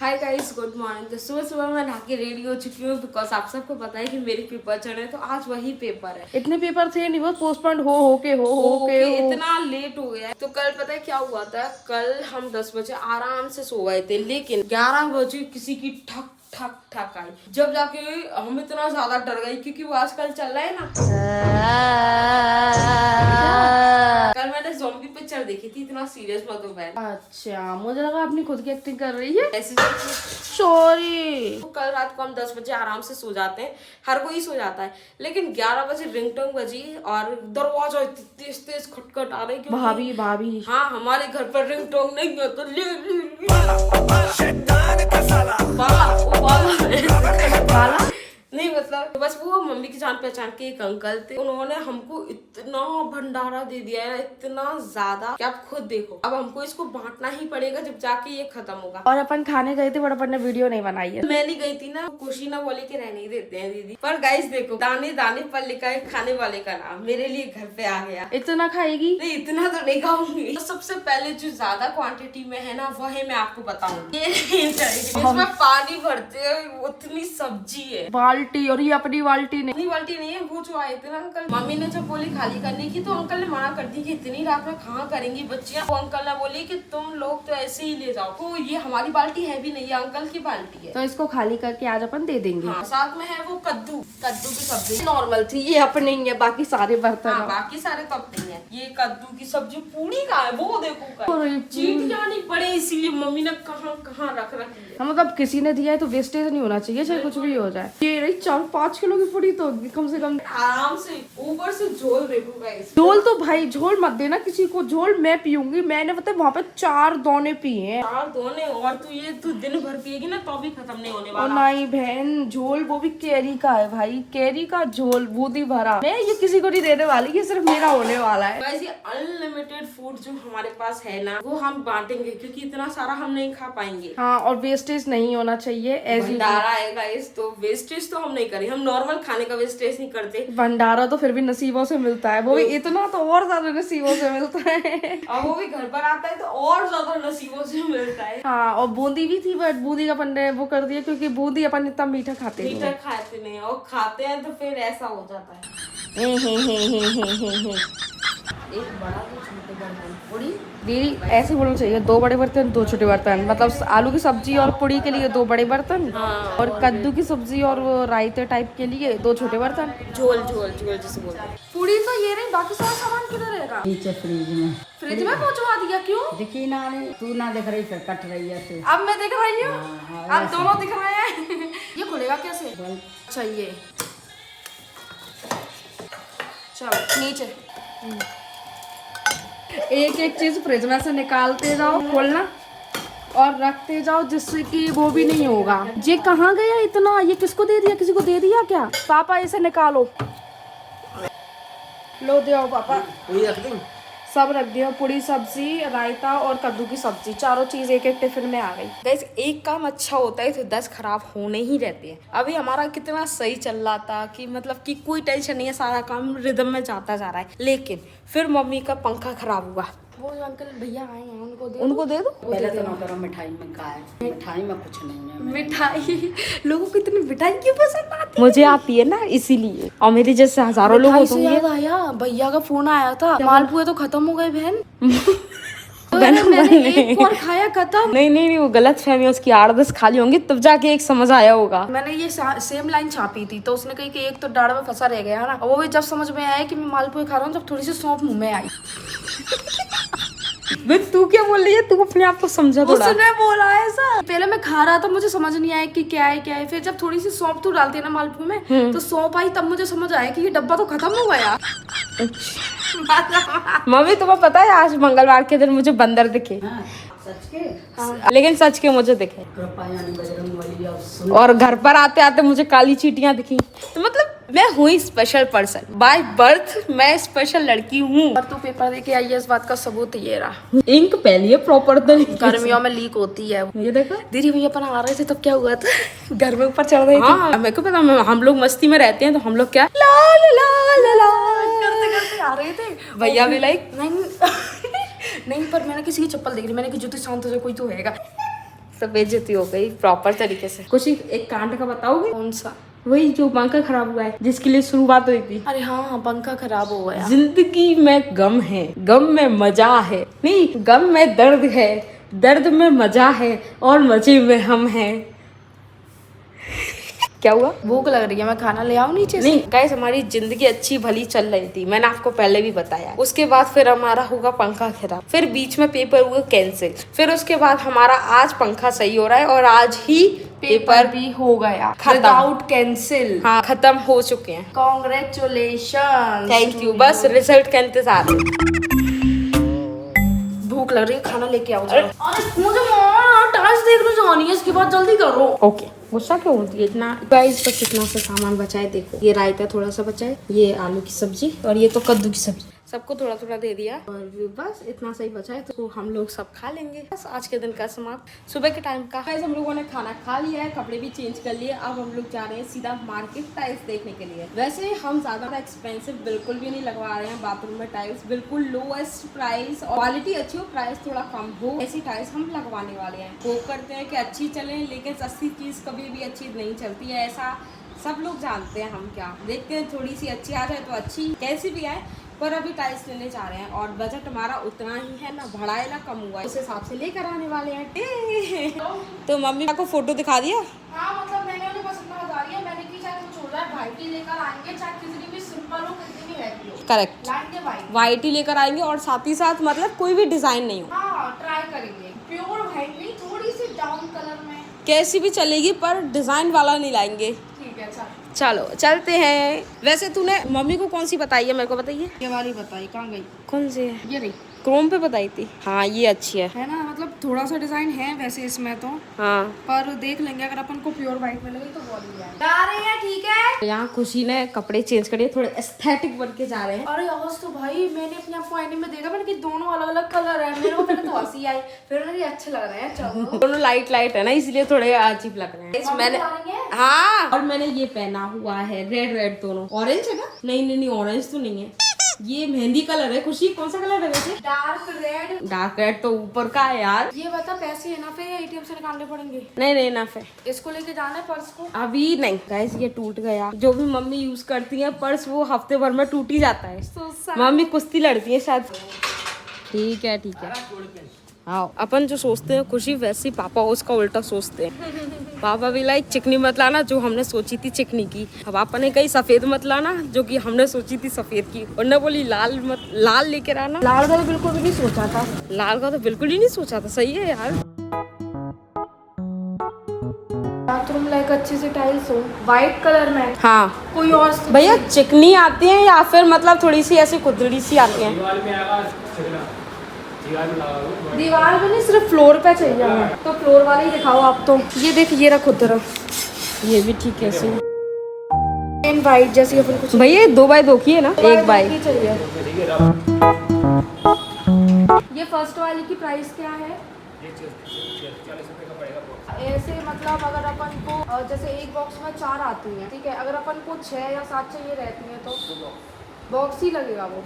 Hi guys, good morning. तो सुबह सुबह मैं नहा के रेडी हो चुकी हूँ बिकॉज आप सबको पता है कि मेरे पेपर चल रहे हैं, तो आज वही पेपर है। इतने पेपर थे नहीं, बहुत पोस्टपोन्ड हो के इतना लेट हो गया है। तो कल पता है क्या हुआ था? कल हम 10 बजे आराम से सो गए थे, लेकिन 11 बजे किसी की ठक ठक ठक आई। जब जाके हम इतना ज्यादा डर गए क्योंकि वो आजकल चल रहा है ना। कल मैंने ज़ॉम्बी पिक्चर देखी थी, इतना सीरियस मत हो बहन। अच्छा, मुझे लगा अपनी खुद की एक्टिंग कर रही है। ऐसे सॉरी। तो कल रात को हम 10 बजे आराम से सो जाते हैं, हर कोई सो जाता है, लेकिन 11 बजे रिंगटोन बजी और दरवाजा तेज तेज खटखट आ रही। भाभी हाँ, हमारे घर पर रिंगटोन नहीं है तो बाला नहीं, मतलब बस वो मम्मी की जान पहचान के एक अंकल थे, उन्होंने हमको इतना भंडारा दे दिया है, इतना ज्यादा कि आप खुद देखो। अब हमको इसको बांटना ही पड़ेगा जब जाके ये खत्म होगा। और अपन खाने गए थे बट अपन ने वीडियो नहीं बनाई है। मैं नहीं गई थी ना, खुशी ना बोले के रहने ही देते हैं दीदी। पर गाइस देखो, दाने दाने पर लिखा है खाने वाले का नाम, मेरे लिए घर पे आ गया। इतना खाएगी? नहीं, इतना तो नहीं खाऊंगी। तो सबसे पहले जो ज्यादा क्वांटिटी में है ना, वह मैं आपको बताऊंगी। इसमें पानी भरते हैं, उतनी सब्जी है। बाल्टी, और ये अपनी बाल्टी नहीं। अपनी बाल्टी नहीं है, वो जो आए थे ना अंकल, मम्मी ने जब बोली खाली करने की तो अंकल ने मना कर दी कि इतनी रात में कहाँ करेंगी बच्चियां। वो अंकल ने बोली कि तुम लोग तो ऐसे ही ले जाओ। तो ये हमारी बाल्टी है भी नहीं, ये अंकल की बाल्टी है। तो इसको खाली करके आज अपन दे देंगे। हाँ, साथ में है वो कद्दू की सब्जी नॉर्मल थी, ये अपने ही है, बाकी सारे बर्तन। हाँ, बाकी सारे तो अपने हैं। ये कद्दू की सब्जी पूरी का है, वो देखो चीटियां नहीं पड़े, इसीलिए मम्मी ने कहाँ कहाँ रख रखी है। हाँ, मतलब किसी ने दिया है तो वेस्टेज नहीं होना चाहिए, चाहे कुछ भी हो जाए। ये रही 4-5 किलो की पूरी, तो कम से कम आराम से। ऊपर से झोल देखो गाइस। झोल तो भाई झोल मत देना किसी को, झोल मैं पीऊंगी। मैंने पता है वहाँ पे 4 दोने पिए हैं। 4 दोने? और तू दिन भर पिएगी ना तो भी खत्म नहीं होने वाला। नहीं बहन, झोल वो भी कैरी का है भाई, कैरी का झोल बूंदी भरा। मैं ये किसी को नहीं देने वाली, ये सिर्फ मेरा होने वाला है। गाइस, ये अनलिमिटेड फूड जो हमारे पास है ना, वो हम बांटेंगे क्योंकि इतना सारा हम नहीं खा पाएंगे। हाँ, और वेस्टेज नहीं होना चाहिए। भंडारा है गाइस, तो वेस्टेज तो हम नहीं करें। हम नॉर्मल खाने का वेस्टेज नहीं करते। भंडारा तो फिर भी नसीबों से मिलता है, वो भी इतना तो और ज्यादा नसीबों से मिलता है। और वो भी घर पर आता है तो और ज्यादा नसीबों से मिलता है। हाँ, और बूंदी भी थी बट बूंदी का अपन ने वो कर दिया क्योंकि बूंदी अपन इतना मीठा खाते नहीं। मीठा खाते नहीं, और खाते हैं तो फिर ऐसा हो जाता है। एक बड़ा तो छोटे बर्तन पूरी। दीदी ऐसे बोलना चाहिए, 2 बड़े बर्तन 2 छोटे बर्तन, मतलब आलू की सब्जी और पूड़ी के लिए 2 बड़े बर्तन। हाँ, और कद्दू की सब्जी और वो रायते टाइप के लिए 2 छोटे बर्तन। झोल जिसे बोलते हैं। पूड़ी तो ये रही, बाकी सारा सामान किधर रहेगा? नीचे फ्रिज में। फ्रिज में पहुंचवा दिया? क्यों? दिखी ना नहीं, तू ना दिख रही फिर कट रही है तू। अब मैं दिख रही हूँ, हाँ, अब दोनों दिख रहे हैं। ये खुलेगा कैसे? अच्छा, ये चलो नीचे। एक एक चीज फ्रिज में से निकालते जाओ, खोलना और रखते जाओ, जिससे कि वो भी नहीं होगा। ये कहाँ गया इतना? ये किसको दे दिया? किसी को दे दिया क्या? पापा इसे निकालो, लो दे आओ पापा। सब रख दिया, पूरी सब्जी, रायता और कद्दू की सब्जी, चारों चीज एक एक टिफिन में आ गई। गाइस, एक काम अच्छा होता है तो 10 खराब होने ही रहते हैं। अभी हमारा कितना सही चल रहा था कि मतलब कि कोई टेंशन नहीं है, सारा काम रिदम में जाता जा रहा है, लेकिन फिर मम्मी का पंखा खराब हुआ। वो जो अंकल भैया आए हैं उनको दे दो। पहले तो ना करो मिठाई में का है, मिठाई में कुछ नहीं है। मिठाई, लोगों को इतनी मिठाई क्यों पसंद आती है? मुझे आती है ना, इसीलिए। और मेरी जैसे हजारों लोग मिठाई से याद आया, भैया का फोन आया था, मालपुए तो खत्म हो गए बहन। मैंने एक और खाया, खत्म। नहीं, वो गलत फहमी, उसकी 8-10 खाली होंगी तब जाके एक समझ आया होगा। मैंने ये सेम लाइन छापी थी, तो उसने कही कि एक तो दाढ़ में फंसा रह गया ना, और वो भी जब समझ में आया कि मैं मालपुए खा रहा हूँ, जब थोड़ी सी सौंफ मुंह में आई। तू क्या बोल रही है? तू अपने आप को समझा थोड़ा। उसने बोला ऐसा। पहले मैं खा रहा था, मुझे समझ नहीं आया कि क्या है। फिर जब थोड़ी सी सौंफ तू डालती है ना मालपुए में, तो सौंफ आई, तब मुझे समझ आया कि ये डब्बा तो खत्म हो गया। मम्मी, तुम्हें पता है आज मंगलवार के दिन मुझे बंदर दिखे। हाँ, सच के। लेकिन सच के मुझे दिखे, कृपा यानी बजरंग बली और सुन। और घर पर आते आते मुझे काली चींटियां दिखी। तो मतलब मैं हुई स्पेशल पर्सन, बाय बर्थ मैं स्पेशल लड़की हूँ। और तू पेपर दे के आई है, इस बात का सबूत ये रहा। इंक पहली है प्रॉपर, गर्मियों में लीक होती है। ये देखो दीदी भैया अपन आ रहे थे तब क्या हुआ था? घर में ऊपर चढ़ रहे थे। हाँ, मेरे को पता, हम लोग मस्ती में रहते हैं तो हम लोग क्या ला ला ला ला करते करते आ रहे थे। भैया भी लाइक नहीं नहीं, पर मैंने किसी की चप्पल देख ली, मैंने कि ज्योति शांत हो जाए, कोई तो होएगा। सब बेइज्जती हो गई प्रॉपर तरीके से। कुछ एक कांड का बताओगे? कौन सा? वही जो पंखा खराब हुआ है, जिसके लिए शुरुआत हुई थी। अरे हाँ, पंखा खराब हो गया। जिंदगी में गम है, गम में मजा है, नहीं गम में दर्द है, दर्द में मजा है और मजे में हम हैं। क्या हुआ? भूख लग रही है, मैं खाना ले आऊं नीचे से? नहीं गाइस, हमारी जिंदगी अच्छी भली चल रही थी, मैंने आपको पहले भी बताया। उसके बाद फिर हमारा होगा पंखा खराब, फिर बीच में पेपर हुआ कैंसिल, फिर उसके बाद हमारा आज पंखा सही हो रहा है और आज ही पेपर भी हो गया खत्म। Without cancel. हाँ खत्म हो चुके हैं। कॉन्ग्रेचुलेशन। Thank you. बस रिजल्ट का इंतजार है। भूख लग रही है, खाना लेके आओ। अरे मुझे टास्क देखने जानी है, इसके बाद जल्दी करो। ओके, गुस्सा क्यों होती है इतना? गाइस बस इतना सा सामान बचा है, देखो ये रायता थोड़ा सा बचा है, ये आलू की सब्जी और ये तो कद्दू की सब्जी, सबको थोड़ा थोड़ा दे दिया और बस इतना सही बचा है, तो हम लोग सब खा लेंगे। बस आज के दिन का समाप्त। सुबह के टाइम का गाइस हम लोगों ने खाना खा लिया है, कपड़े भी चेंज कर लिए। अब हम लोग जा रहे हैं सीधा मार्केट टाइल्स देखने के लिए। वैसे हम ज्यादा एक्सपेंसिव बिल्कुल भी नहीं लगवा रहे हैं बाथरूम में टाइल्स, बिल्कुल लोएस्ट प्राइस और क्वालिटी अच्छी हो, प्राइस थोड़ा कम हो, ऐसी टाइल्स हम लगवाने वाले हैं। होप करते हैं कि अच्छी चले, लेकिन सस्ती चीज कभी भी अच्छी नहीं चलती है, ऐसा सब लोग जानते हैं। हम क्या देखते हैं, थोड़ी सी अच्छी आ जाए तो अच्छी, कैसी भी आए, पर अभी टाइल्स लेने जा रहे हैं और बजट हमारा उतना ही है, ना बढ़ा है ना कम हुआ है, उस हिसाब से लेकर आने वाले हैं। तो मम्मी को फोटो दिखा दिया? हाँ मतलब मैंने उन्हें बस इतना बता दिया, मैंने कि चाहे कुछ हो जाए व्हाइट ही लेकर आएंगे, चाहे किसी भी सिंपल हो, कितनी भी हैवी हो। करेक्ट, लाएंगे व्हाइट ही लेकर आएंगे और साथ ही साथ मतलब कोई भी डिजाइन नहीं हो। हाँ ट्राई करेंगे, प्योर व्हाइट नहीं, थोड़ी सी डाउन कलर में कैसी भी चलेगी, पर डिजाइन वाला नहीं लाएंगे। ठीक है चल। चलो चलते हैं। वैसे तूने मम्मी को कौन सी बताई है, मेरे को बताइए। ये वाली बताई, कहाँ गई? कौन सी है? ये रही। क्रोम पे बताई थी। हाँ ये अच्छी है ना, मतलब थोड़ा सा डिजाइन है वैसे इसमें तो, हाँ। पर देख लेंगे, अगर अपन को प्योर व्हाइट मिलेगी तो वो ले आएंगे। जा रहे हैं, ठीक है। यहाँ खुशी ने कपड़े चेंज करे, थोड़े एस्थेटिक बन के जा रहे हैं। अरे आज तो भाई मैंने अपने आप को आईने में देखा, मैंने कि दोनों अलग अलग कलर है, मेरे को पहले तो हंसी आई, फिर मेरे अच्छे लग रहे हैं। चलो दोनों लाइट लाइट है ना, इसलिए थोड़े अजीब लग रहे हैं। मैंने हाँ, और मैंने ये पहना हुआ है रेड रेड दोनों। ऑरेंज है ना? नहीं ऑरेंज तो नहीं है, ये मेहंदी कलर है। खुशी कौन सा कलर है वैसे? Dark red. डार्क रेड तो ऊपर का है यार। ये बता पैसे है ना, फिर एटीएम से निकालने पड़ेंगे? नहीं ना फिर इसको लेके जाना है पर्स को? अभी नहीं गाइस, ये टूट गया। जो भी मम्मी यूज करती है पर्स, वो हफ्ते भर में टूट ही जाता है। मम्मी कुश्ती लड़ती है शायद। ठीक है हाँ, अपन जो सोचते हैं खुशी, वैसे पापा उसका उल्टा सोचते हैं। पापा भी लाइक चिकनी मत लाना, जो हमने सोची थी चिकनी की। अब पापा ने कही सफेद मत लाना, जो कि हमने सोची थी सफेद की। और ने बोली लाल मत, लाल लेकर आना। लाल का तो बिल्कुल भी नहीं सोचा था। लाल का तो बिल्कुल ही नहीं सोचा था। सही है यार। बाथरूम लाइक अच्छी सी टाइल्स हो, व्हाइट कलर में। हाँ कोई और भैया, चिकनी आती है या फिर मतलब थोड़ी सी ऐसी खुदड़ी सी आती है? दीवार में नहीं, सिर्फ फ्लोर पे चाहिए हमें, तो फ्लोर वाले ही दिखाओ आप तो। ये देख, ये रखो खुदरा, ये भी ठीक है सी। प्लेन व्हाइट जैसी अपन कुछ। भैया 2x2 की है ना? 1x की चाहिए। ये फर्स्ट वाली की प्राइस क्या है? ऐसे मतलब अगर अपन को जैसे एक बॉक्स में 4 आती हैं, ठीक है, अगर अपन को 6 या 7 चाहिए रहती हैं तो बॉक्स ही लगेगा वो,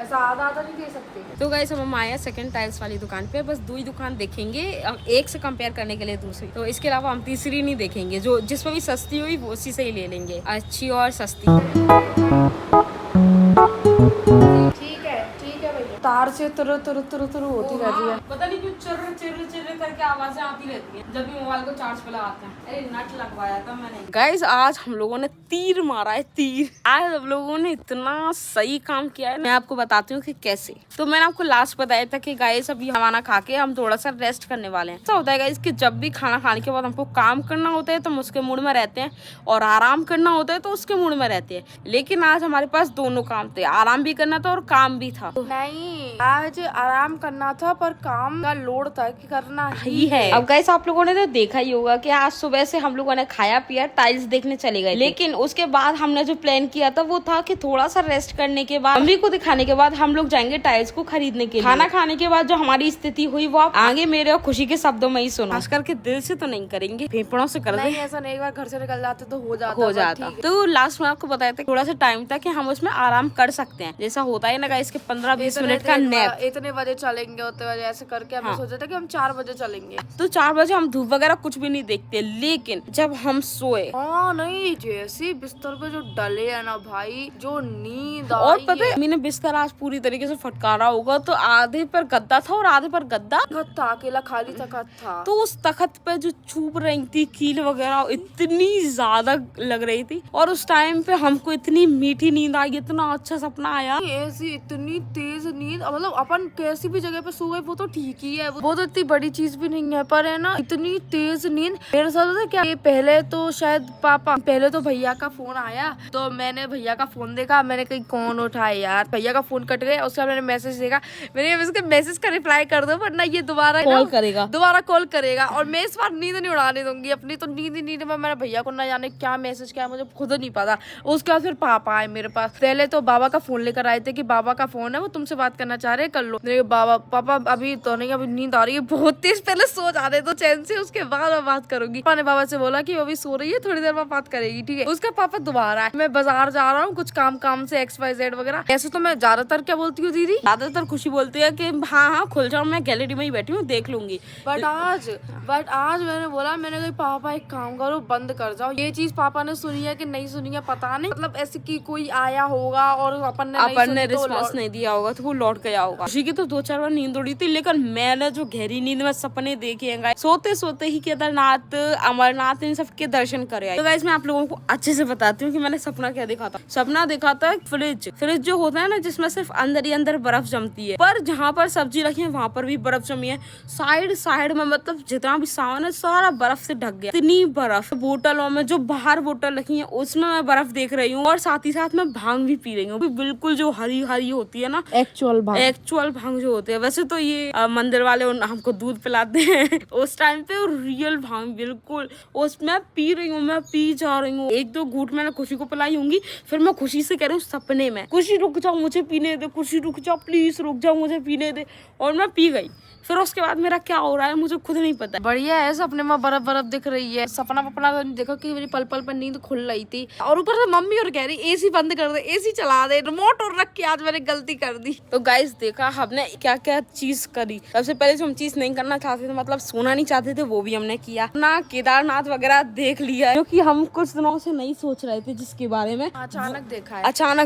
ऐसा आधा नहीं दे सकते। तो गाइस हम आए हैं सेकंड टाइल्स वाली दुकान पे। बस 2 ही दुकान देखेंगे, एक से कंपेयर करने के लिए दूसरी, तो इसके अलावा हम तीसरी नहीं देखेंगे। जो जिसमें भी सस्ती हुई वो उसी से ही ले लेंगे, अच्छी और सस्ती। ठीक है भैया। तार से तुर होती रहती है। पता नहीं क्यों चिर करके आवाजें आती रहती हैं जब भी मोबाइल को चार्ज पे लगाते हैं। अरे नट लगवाया था मैंने। गाइस आज हम लोगों ने तीर मारा है, तीर। आज हम लोगों ने इतना सही काम किया है, मैं आपको बताती हूँ कि कैसे। तो मैंने आपको लास्ट बताया था कि गाइस अभी खाना खा के हम थोड़ा सा रेस्ट करने वाले हैं। ऐसा होता है गाइस कि जब भी खाना खाने के बाद हमको काम करना होता है तो हम उसके मूड में रहते हैं, और आराम करना होता है तो उसके मूड में रहते हैं। लेकिन आज हमारे पास दोनों काम थे, आराम भी करना था और काम भी था। नहीं, आज आराम करना था पर काम का लोड था कि करना ही है। अब गाइस आप लोगों ने तो देखा ही होगा कि आज सुबह से हम लोगों ने खाया पिया, टाइल्स देखने चले गए। लेकिन उसके बाद हमने जो प्लान किया था वो था कि थोड़ा सा रेस्ट करने के बाद, मम्मी को दिखाने के बाद हम लोग जाएंगे टाइल्स को खरीदने के लिए। खाना खाने के बाद जो हमारी स्थिति हुई वो आप आगे मेरे और खुशी के शब्दों में ही सुनो। खास करके दिल से तो नहीं करेंगे, फेफड़ों से कर नहीं, ऐसा नहीं, एक बार घर से निकल जाते तो हो जाता। तो लास्ट में आपको बताया था थोड़ा सा टाइम था कि हम उसमें आराम कर सकते हैं। जैसा होता है ना गाइस के 15-20 मिनट का नैप। इतने बजे चलेंगे उतने बजे ऐसे करके हमने सोचा था कि हम 4 बजे चलेंगे। तो 4 बजे हम धूप वगैरह कुछ भी नहीं देखते, लेकिन जब हम सोए, हाँ नहीं, जैसे बिस्तर पे जो डले है ना भाई, जो नींद और आई पता है मैंने बिस्तर आज पूरी तरीके से फटकारा होगा, तो आधे पर गद्दा था और आधे पर गद्दा था, अकेला खाली तखत था। तो उस तखत पे जो चुभ रही थी कील वगैरह इतनी ज्यादा लग रही थी, और उस टाइम पे हमको इतनी मीठी नींद आई, इतना अच्छा सपना आया। ऐसी इतनी तेज नींद, मतलब अपन कैसी भी जगह पे सो गए वो तो ठीक ही है, वो तो इतनी बड़ी चीज भी नहीं है, पर है ना इतनी तेज नींद। मेरे साथ था क्या, पहले तो शायद पहले तो भैया का फोन आया, तो मैंने भैया का फोन देखा, मैंने कहीं कौन उठाए यार, भैया का फोन कट गया। उसके बाद मैंने मैसेज देखा, मैंने इसके मैसेज का रिप्लाई कर दो वरना ये दोबारा कॉल करेगा और मैं इस बार नींद नहीं उड़ाने दूंगी अपनी, तो नींद में मैंने भैया को ना जाने क्या मैसेज किया, मुझे खुद नहीं पता। उसके बाद फिर पापा आए मेरे पास, पहले तो बाबा का फोन लेकर आए थे कि बाबा का फोन है, वो तुमसे बात करना चाह रहे हैं, कर लो। मेरे पापा अभी तो नहीं, अभी नींद आ रही है बहुत तेज, पहले सो जाने दो चैन से, उसके बाद मैं बात करूंगी। पापा ने बाबा से बोला कि वो अभी सो रही है, थोड़ी देर में बात करेगी, ठीक है। उसका पापा दोबारा मैं बाजार जा रहा हूँ कुछ काम से XYZ वगैरह। ऐसे तो मैं ज्यादातर क्या बोलती हूँ दीदी, ज्यादातर खुशी बोलती है कि हाँ खुल जाओ, मैं गैलरी में ही बैठी हूँ देख लूंगी। बट आज मैंने बोला, मैंने कहा पापा एक काम करो, बंद कर जाओ। ये चीज पापा ने सुनी है कि नहीं सुनी है पता नहीं, मतलब ऐसे कि कोई आया होगा और अपन ने रिस्पॉन्स नहीं दिया होगा तो वो लौट गया होगा। खुशी की तो 2-4 बार नींद उड़ी थी, लेकिन मैंने जो गहरी नींद में सपने देखे हैं, सोते सोते ही केदारनाथ, अमरनाथ, इन सब के दर्शन करे। तो गाइस मैं आप लोगों को अच्छे से बताती हूँ कि मैंने सपना क्या देखा था। सपना देखा था फ्रिज जो होता है ना, जिसमें सिर्फ अंदर ही अंदर बर्फ जमती है, पर जहाँ पर सब्जी रखी है वहां पर भी बर्फ जमी है, साइड में, मतलब जितना भी सामान है सारा बर्फ से ढक गया, इतनी बर्फ। बोतलों में जो बाहर बोतल रखी है उसमें मैं बर्फ देख रही हूँ, और साथ ही साथ मैं भांग भी पी रही हूँ, बिल्कुल जो हरी हरी होती है ना, एक्चुअल भांग जो होती है। वैसे तो ये मंदिर वाले हमको दूध पिलाते हैं उस टाइम पे, और रियल भांग बिल्कुल उसमें पी रही हूँ, मैं पी जा रही हूँ। 1-2 घूंट मैंने खुशी को पिलाई होंगी, फिर मैं खुशी से कह रही हूँ सपने में, खुशी रुक जाओ मुझे पीने दे, खुशी रुक जाओ प्लीज, रुक जाओ मुझे पीने दे, और मैं पी गई। फिर उसके बाद मेरा क्या हो रहा है मुझे खुद नहीं पता। बढ़िया है, सपने में बर्फ दिख रही है। सपना देखो कि मेरी पल पर नींद खुल रही थी, और ऊपर से मम्मी और कह रही एसी बंद कर दे, एसी चला दे, रिमोट और रख के, आज मैंने गलती कर दी। तो गाइस देखा हमने क्या क्या चीज करी। सबसे पहले जो हम चीज नहीं करना चाहते थे, मतलब सोना नहीं चाहते थे, वो भी हमने किया ना, केदारनाथ वगैरह देख लिया, क्योंकि हम कुछ दिनों से नहीं सोच रहे थे जिसके बारे में, अचानक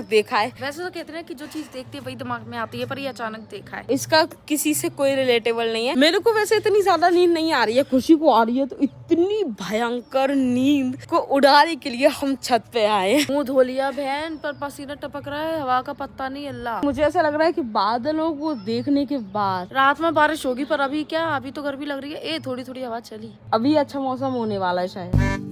देखा है। वैसे तो कहते हैं कि जो चीज देखते हैं वही दिमाग में आती है, पर ये अचानक देखा है। इसका किसी से कोई रिलेटेबल नहीं है। मेरे को वैसे इतनी ज्यादा नींद नहीं आ रही है, खुशी को आ रही है, तो इतनी भयंकर नींद को उड़ाने के लिए हम छत पे आए। मुंह धो लिया बहन, पर पसीना टपक रहा है, हवा का पत्ता नहीं। अल्लाह, मुझे ऐसा लग रहा है कि बादलों को देखने के बाद रात में बारिश होगी, पर अभी क्या, अभी तो गर्मी लग रही है। थोड़ी थोड़ी हवा चली, अभी अच्छा मौसम होने वाला है शायद।